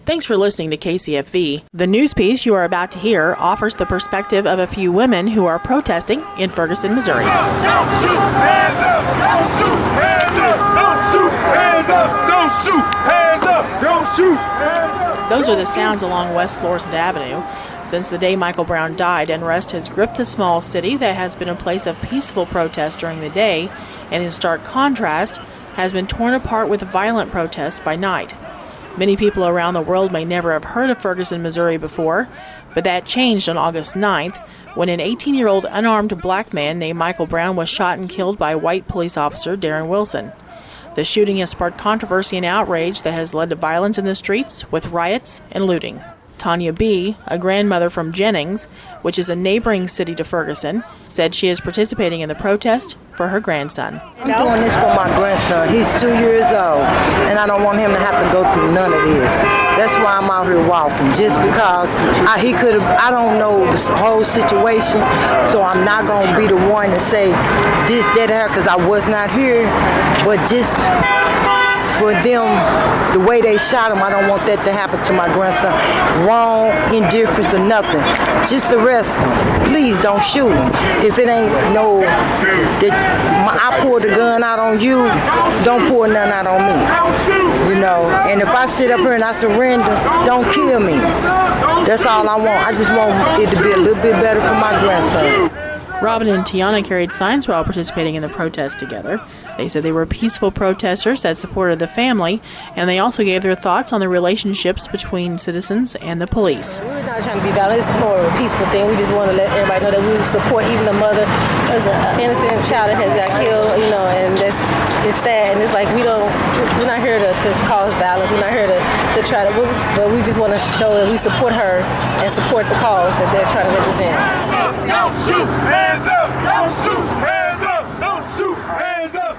Thanks for listening to KCFV. The news piece you are about to hear offers the perspective of a few women who are protesting in Ferguson, Missouri. Don't shoot, hands up! Don't shoot, hands up! Don't shoot, hands up! Don't shoot, hands up! Don't shoot, hands up! Those are the sounds along West Florissant Avenue. Since the day Michael Brown died, unrest has gripped the small city that has been a place of peaceful protest during the day, and in stark contrast, has been torn apart with violent protests by night. Many people around the world may never have heard of Ferguson, Missouri before, but that changed on August 9th when an 18-year-old unarmed black man named Michael Brown was shot and killed by white police officer Darren Wilson. The shooting has sparked controversy and outrage that has led to violence in the streets with riots and looting. Tanya B., a grandmother from Jennings, which is a neighboring city to Ferguson, said she is participating in the protest for her grandson. I'm doing this for my grandson. He's 2 years old, and I don't want him to have to go through none of this. That's why I'm out here walking, just because I don't know this whole situation, so I'm not going to be the one to say this, that, or because I was not here, but just for them, the way they shot him, I don't want that to happen to my grandson. Wrong, indifference, or nothing. Just arrest him. Please don't shoot him. If it ain't I pulled the gun out on you, don't pull none out on me. You know, and if I sit up here and I surrender, don't kill me. That's all I want. I just want it to be a little bit better for my grandson. Robin and Tiana carried signs while participating in the protest together. They said they were peaceful protesters that supported the family, and they also gave their thoughts on the relationships between citizens and the police. We're not trying to be violent. It's more of a peaceful thing. We just want to let everybody know that we support even the mother as an innocent child that has got killed, you know, and it's sad. And it's like we're not here to cause violence. We're not here to try to, but we just want to show that we support her and support the cause that they're trying to represent. Don't shoot, hands up! Don't shoot, hands up! Don't shoot, hands up!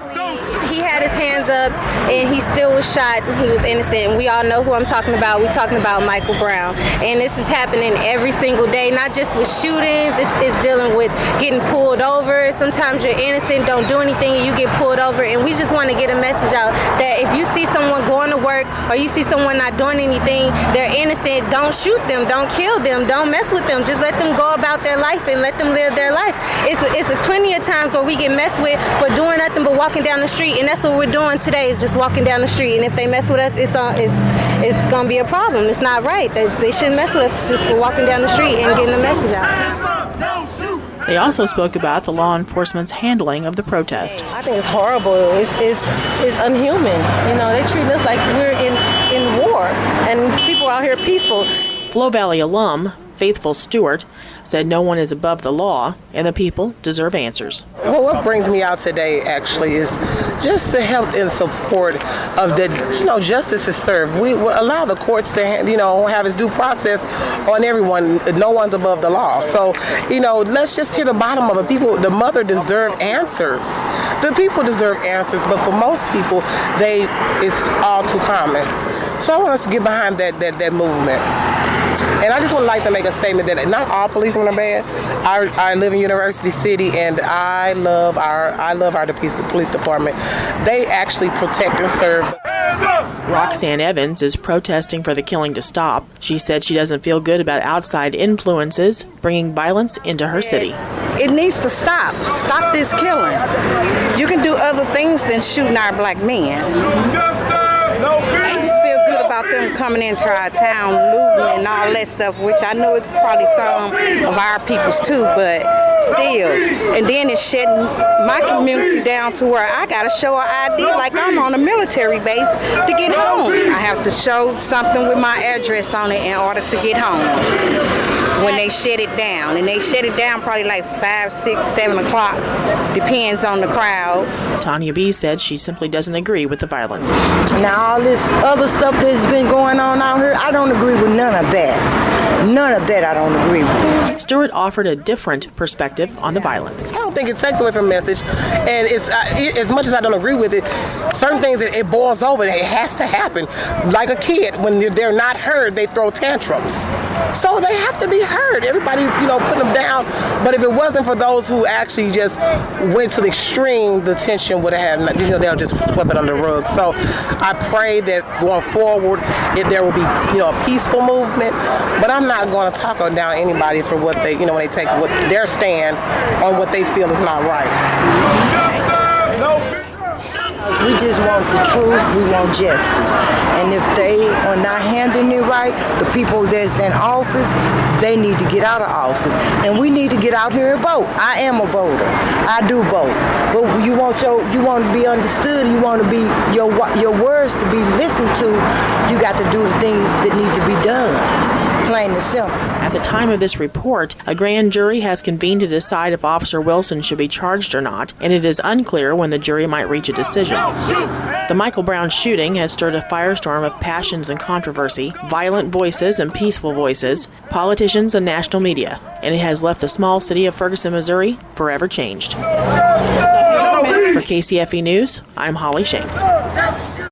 He had his hands up and he still was shot and he was innocent. And we all know who I'm talking about. We're talking about Michael Brown. And this is happening every single day, not just with shootings. It's dealing with getting pulled over. Sometimes you're innocent, don't do anything, and you get pulled over. And we just want to get a message out that if you see someone going to work or you see someone not doing anything, they're innocent, don't shoot them, don't kill them, don't mess with them. Just let them go about their life and let them live their life. It's plenty of times where we get messed with for doing nothing but walking down the street. And that's what we're doing today, is just walking down the street. And if they mess with us, it's going to be a problem. It's not right. They shouldn't mess with us just for walking down the street and getting the message out. They also spoke about the law enforcement's handling of the protest. I think it's horrible. It's unhuman. You know, they treat us like we're in war, and people out here peaceful. Flow Valley alum Faithful Stewart said no one is above the law and the people deserve answers. Well, what brings me out today actually is just to help in support of the, justice is served. We allow the courts to, have its due process on everyone. No one's above the law. So, let's just hit the bottom of it. The mother deserve answers. The people deserve answers, but for most people, it's all too common. So I want us to get behind that movement. And I just would like to make a statement that not all policemen are bad. I live in University City, and I love our police department. They actually protect and serve. Roxanne Evans is protesting for the killing to stop. She said she doesn't feel good about outside influences bringing violence into her city. It needs to stop. Stop this killing. You can do other things than shooting our black men. About them coming into our town, looting and all that stuff, which I know it's probably some of our people's too, but still. And then it's shutting my community down to where I got to show an ID like I'm on a military base to get home. I have to show something with my address on it in order to get home when they shut it down. And they shut it down probably like 5, 6, 7 o'clock, depends on the crowd. Tanya B. said she simply doesn't agree with the violence. Now all this other stuff that's been going on out here, I don't agree with none of that. None of that I don't agree with. Stewart offered a different perspective on the violence. I don't think it takes away from message, and it's as much as I don't agree with it, certain things it boils over, it has to happen. Like a kid, when they're not heard, they throw tantrums. So they have to be heard. Everybody's, putting them down. But if it wasn't for those who actually just went to the extreme, the tension would have had, they'll just sweep it under the rug. So I pray that going forward, there will be, a peaceful movement. But I'm not going to talk down anybody for what they, when they take their stand on what they feel is not right. We just want the truth, we want justice. And if they are not handling it right, the people that's in office, they need to get out of office. And we need to get out here and vote. I am a voter. I do vote. But you want to be understood, you want to be your words to be listened to, you got to do the things that need to be done. Plain and simple. At the time of this report, a grand jury has convened to decide if Officer Wilson should be charged or not, and it is unclear when the jury might reach a decision. The Michael Brown shooting has stirred a firestorm of passions and controversy, violent voices and peaceful voices, politicians and national media, and it has left the small city of Ferguson, Missouri, forever changed. For KCFV News, I'm Holly Shanks.